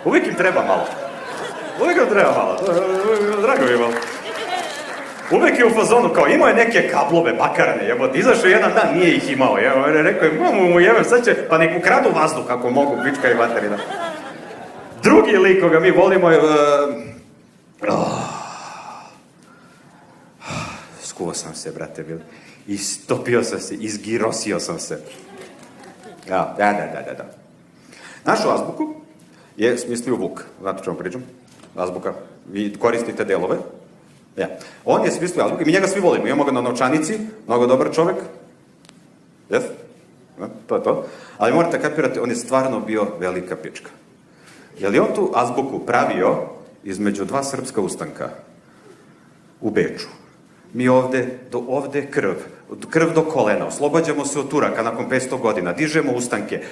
Uvijek im treba malo. Drago mi je malo. Uvijek je u fazonu, kao imao je neke kablove bakarne, jebote, izašao jedan dan, nije ih imao, rekao je, mamu mu jebem, sad će, pa nek ukradu vazduh kako mogu, pička i materina. Drugi lik koga mi volimo je... Skuo sam se, brate, bili. Istopio sam se, izgirosio sam se. Da. Našu azbuku je smislio Vuk, znate o čemu pričam? Azbuka, vi koristite delove. Ja. On je smislio azbuku i mi njega svi volimo. Imamo ga na novčanici, mnogo dobar čovek. Jes? To je to. Ali morate kapirati, on je stvarno bio velika pička. Je li on tu azbuku pravio između dva srpska ustanka u Beču? Mi ovde krv do kolena, oslobađamo se od Turaka nakon 500 godina, dižemo ustanke,